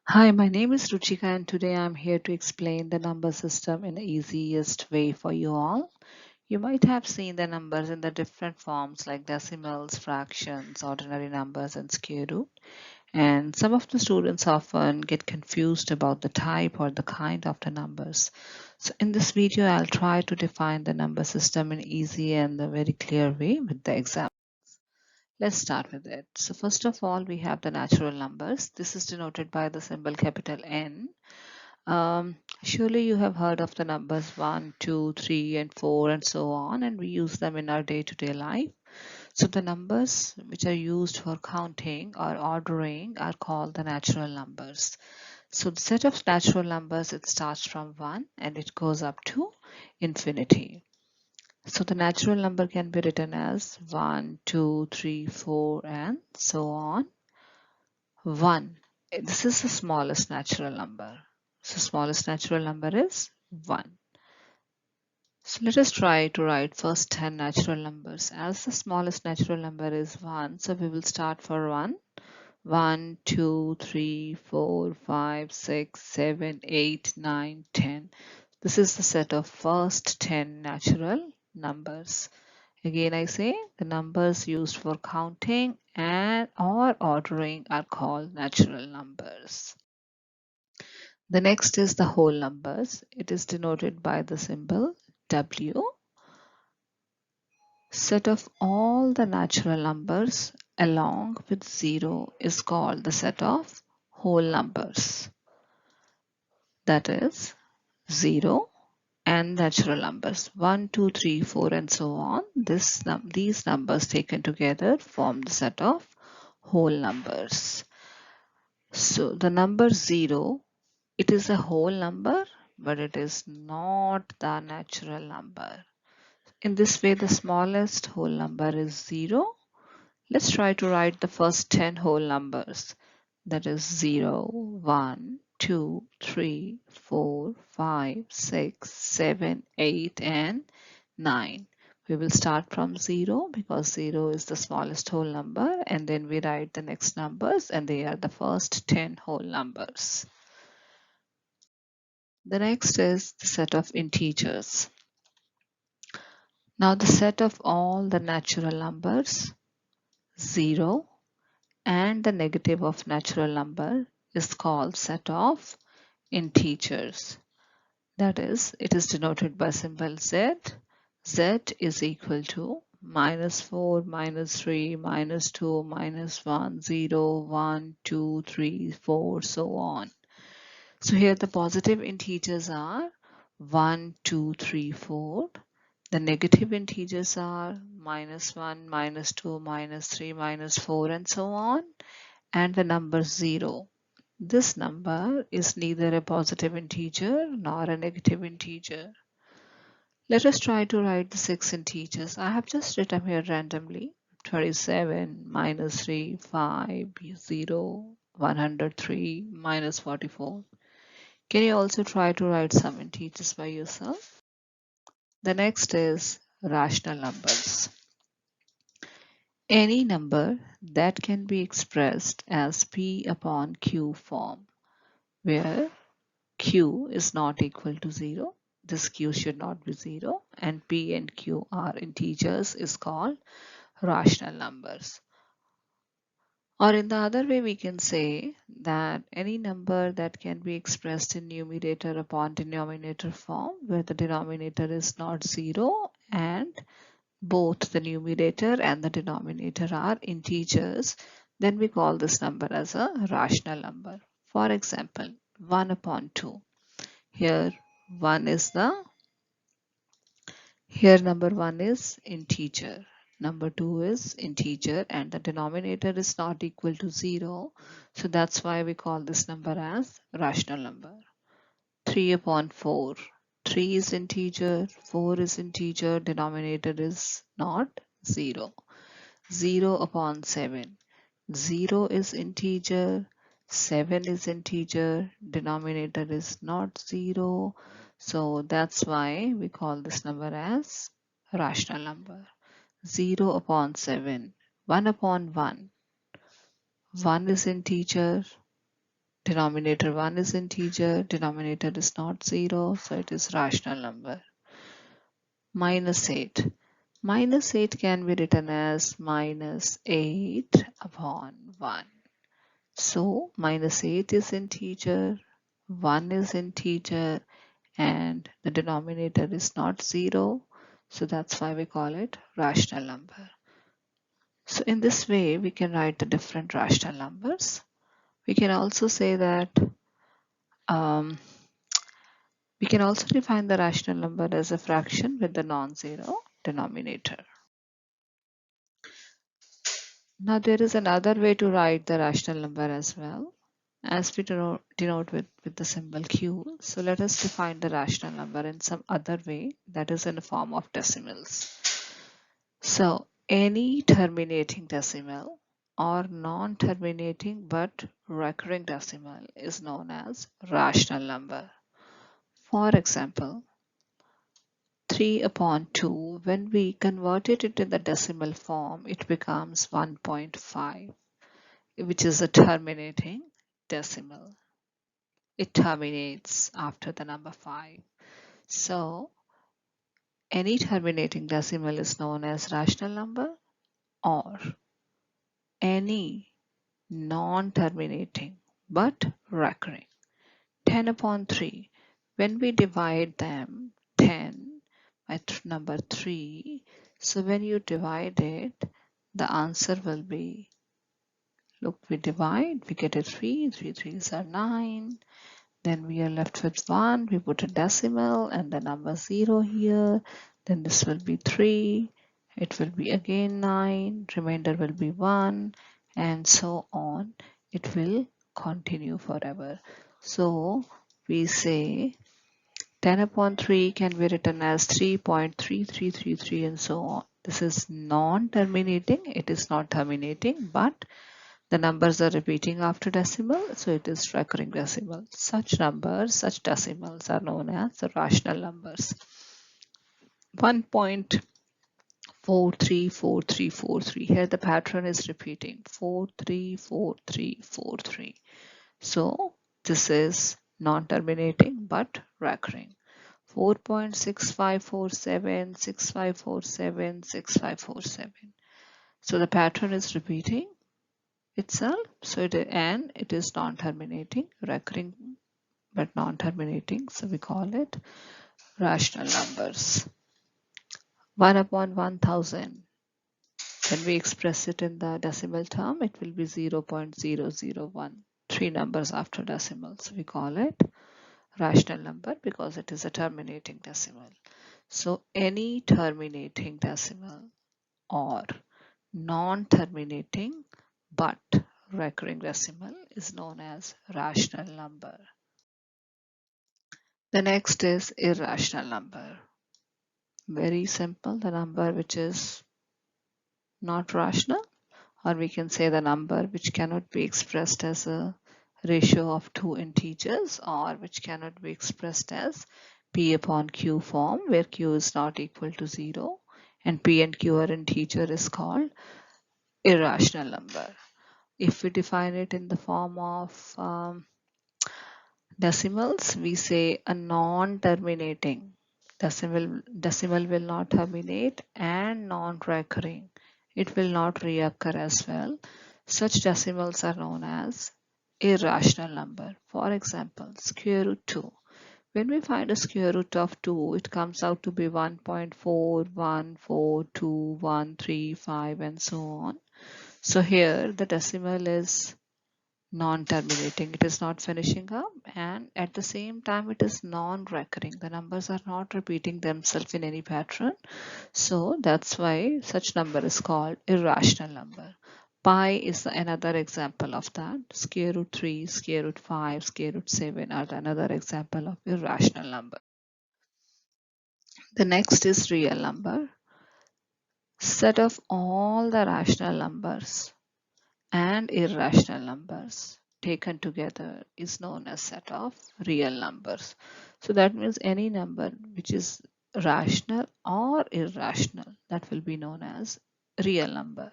Hi, my name is Ruchika and today I'm here to explain the number system in the easiest way for you all. You might have seen the numbers in the different forms like decimals, fractions, ordinary numbers and square root. And some of the students often get confused about the type or the kind of the numbers. So in this video, I'll try to define the number system in easy and a very clear way with the example. Let's start with it. So first of all, we have the natural numbers. This is denoted by the symbol capital N. Surely you have heard of the numbers 1, 2, 3, and 4 and so on, and we use them in our day-to-day life. So the numbers which are used for counting or ordering are called the natural numbers. So the set of natural numbers, it starts from 1 and it goes up to infinity. So the natural number can be written as 1, 2, 3, 4, and so on. 1. This is the smallest natural number. So smallest natural number is 1. So let us try to write first 10 natural numbers. As the smallest natural number is 1, so we will start for 1. 1, 2, 3, 4, 5, 6, 7, 8, 9, 10. This is the set of first 10 natural numbers. Again, I say the numbers used for counting and or ordering are called natural numbers. The next is the whole numbers. It is denoted by the symbol W. Set of all the natural numbers along with 0 is called the set of whole numbers. That is 0 and natural numbers 1, 2, 3, 4 and so on. These numbers taken together form the set of whole numbers. So the number 0, it is a whole number, but it is not the natural number. In this way, the smallest whole number is 0. Let's try to write the first 10 whole numbers. That is 0, 1, 2, 3, 4, 5, 6, 7, 8, and 9. We will start from 0 because 0 is the smallest whole number, and then we write the next numbers, and they are the first 10 whole numbers. The next is the set of integers. Now the set of all the natural numbers, 0, and the negative of natural number is called set of integers. That is, it is denoted by symbol Z. Z is equal to -4, -3, -2, -1, 0, 1, 2, 3, 4, so on. So here the positive integers are 1, 2, 3, 4. The negative integers are -1, -2, -3, -4 and so on. And the number 0. This number is neither a positive integer nor a negative integer. Let us try to write the 6 integers. I have just written here randomly 27, -3, 5, 0, 103, -44. Can you also try to write some integers by yourself? The next is rational numbers. Any number that can be expressed as P upon Q form, where Q is not equal to 0. This Q should not be 0, and P and Q are integers, is called rational numbers. Or in the other way, we can say that any number that can be expressed in numerator upon denominator form, where the denominator is not 0 and both the numerator and the denominator are integers, then we call this number as a rational number. For example, 1 upon 2. Here 1 is the Here number 1 is integer, number 2 is integer, and the denominator is not equal to 0. So that's why we call this number as rational number. 3 upon 4. 3 is integer, 4 is integer, denominator is not 0. 0 upon 7. 0 is integer, 7 is integer, denominator is not 0. So that's why we call this number as rational number. 0 upon 7. 1 upon 1. 1 is integer, Denominator 1 is integer, denominator is not 0, so it is rational number. Minus 8. Minus 8 can be written as minus 8 upon 1. So minus 8 is integer, 1 is integer, and the denominator is not 0. So that's why we call it rational number. So in this way, we can write the different rational numbers. We can also say that we can also define the rational number as a fraction with the non-zero denominator. Now there is another way to write the rational number as well, as we denote with the symbol Q. So let us define the rational number in some other way, that is in the form of decimals. So any terminating decimal or non-terminating but recurring decimal is known as rational number. For example, 3 upon 2, when we convert it into the decimal form, it becomes 1.5, which is a terminating decimal. It terminates after the number 5. So any terminating decimal is known as rational number, or any non-terminating but recurring. 10 upon 3. When we divide them, 10 by number 3, so when you divide it, the answer will be, look, we divide, we get a 3, 3 3s are 9, then we are left with 1, we put a decimal and the number 0 here, then this will be 3, it will be again 9, remainder will be 1, and so on. It will continue forever. So we say 10 upon 3 can be written as 3.3333 and so on. This is non-terminating, it is not terminating, but the numbers are repeating after decimal, so it is recurring decimal. Such numbers, such decimals are known as the rational numbers. 1.434343. Here the pattern is repeating 434343. So this is non-terminating but recurring. 4.6547, 6547, 6547. So the pattern is repeating itself. So it is non-terminating, recurring but non-terminating. So we call it rational numbers. 1 upon 1000. When we express it in the decimal term, it will be 0.001. 3 numbers after decimal. So we call it rational number because it is a terminating decimal. So any terminating decimal or non-terminating but recurring decimal is known as rational number. The next is irrational number. Very simple, the number which is not rational, or we can say the number which cannot be expressed as a ratio of two integers, or which cannot be expressed as p upon q form, where q is not equal to 0 and p and q are integer, is called irrational number. If we define it in the form of decimals, we say a non-terminating decimal will not terminate and non-recurring. It will not reoccur as well. Such decimals are known as irrational number. For example, square root 2. When we find a square root of 2, it comes out to be 1.414213, and so on. So here the decimal is non-terminating, it is not finishing up, and at the same time it is non-recurring. The numbers are not repeating themselves in any pattern, so that's why such number is called irrational number. Pi is another example of that. Square root 3, square root 5, square root 7 are another example of irrational number. The next is real number. Set of all the rational numbers and irrational numbers taken together is known as set of real numbers. So that means any number which is rational or irrational, that will be known as real number.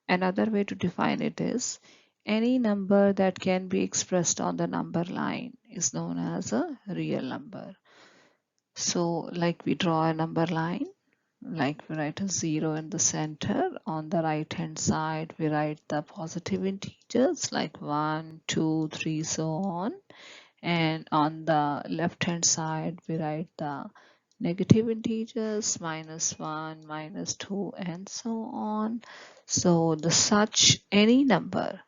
Another way to define it is Any number that can be expressed on the number line is known as a real number. So like we draw a number line, like we write a 0 in the center. On the right hand side, we write the positive integers like 1, 2, 3, so on. And on the left hand side, we write the negative integers -1, -2, and so on. So the such any number,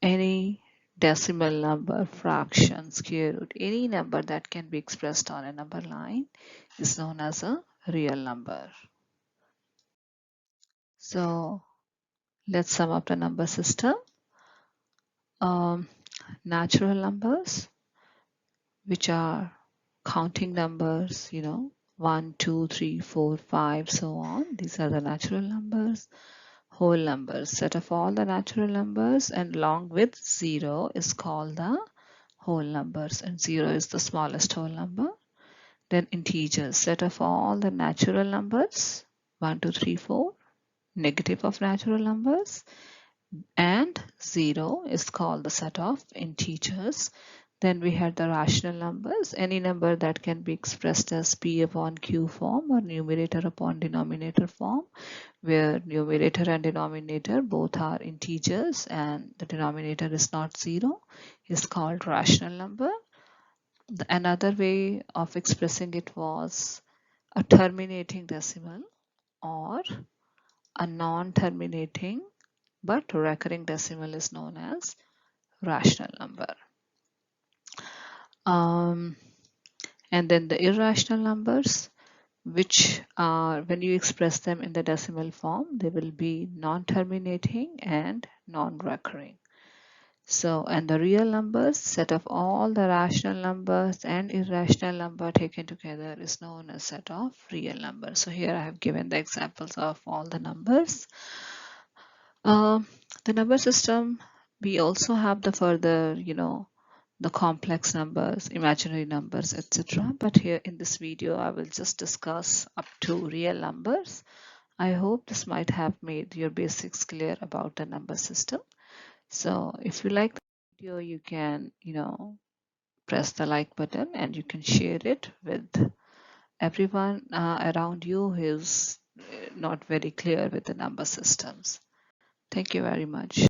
any decimal number, fraction, square root, any number that can be expressed on a number line is known as a real number. So let's sum up the number system. Um, Natural numbers, which are counting numbers, 1, 2, 3, 4, 5, so on. These are the natural numbers. Whole numbers, set of all the natural numbers, and along with 0 is called the whole numbers, and 0 is the smallest whole number. Then integers, set of all the natural numbers, 1, 2, 3, 4, negative of natural numbers, and 0 is called the set of integers. Then we had the rational numbers, any number that can be expressed as p upon q form or numerator upon denominator form, where numerator and denominator both are integers and the denominator is not 0, is called rational number. Another way of expressing it was a terminating decimal or a non-terminating but recurring decimal is known as rational number. Um, and then the irrational numbers, which are when you express them in the decimal form, they will be non-terminating and non-recurring. So, and the real numbers, set of all the rational numbers and irrational number taken together is known as set of real numbers. So here I have given the examples of all the numbers. The number system, we also have the further, the complex numbers, imaginary numbers, etc. But here in this video, I will just discuss up to real numbers. I hope this might have made your basics clear about the number system. So if you like the video, you can, press the like button and you can share it with everyone around you who is not very clear with the number systems. Thank you very much.